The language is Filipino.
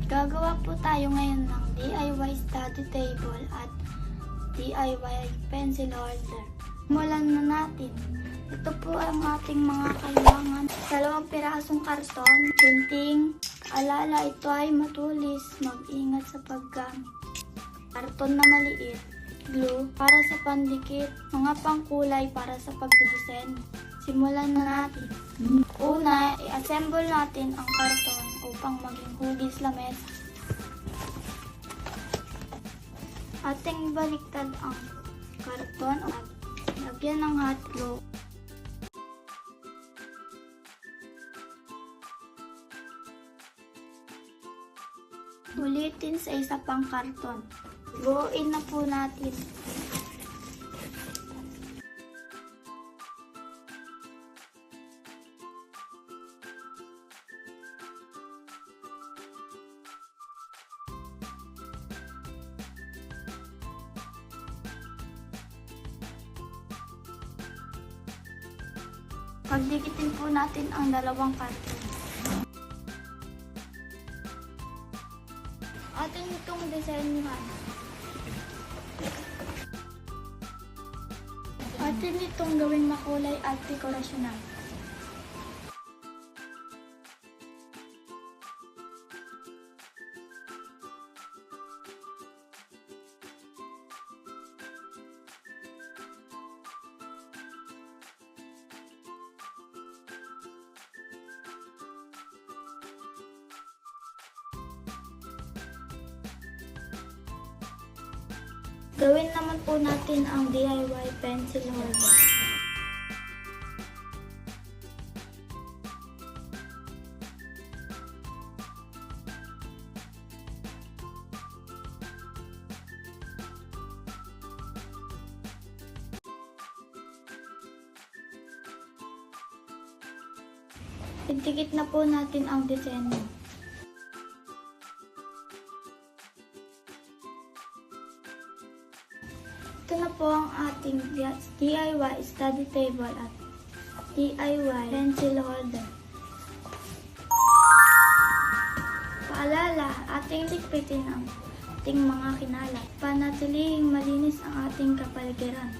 Gagawa po tayo ngayon ng DIY study table at DIY pencil holder. Simulan na natin. Ito po ang ating mga kailangan. 2 pirasong karton, gunting, alala ito ay matulis, mag-ingat sa paggamit. Karton na maliit, glue para sa pandikit, mga pangkulay para sa pagdidisenyo. Simulan na natin. Una, i-assemble natin ang karton upang maging hugis lamesa. Ating baliktad ang karton at lagyan ng hot glue. Ulitin sa isa pang karton. Gluein na po natin. Pagdikitin po natin ang 2 karton. Atin itong disenyohan. Atin itong gawing makulay at dekorasyonan. Gawin naman po natin ang DIY pencil holder. Idikit na po natin ang disenyo. Ito na po ang ating DIY study table at DIY pencil holder. Paalala, ating ligpitin ang ating mga kinalat. Panatilihing malinis ang ating kapaligiran.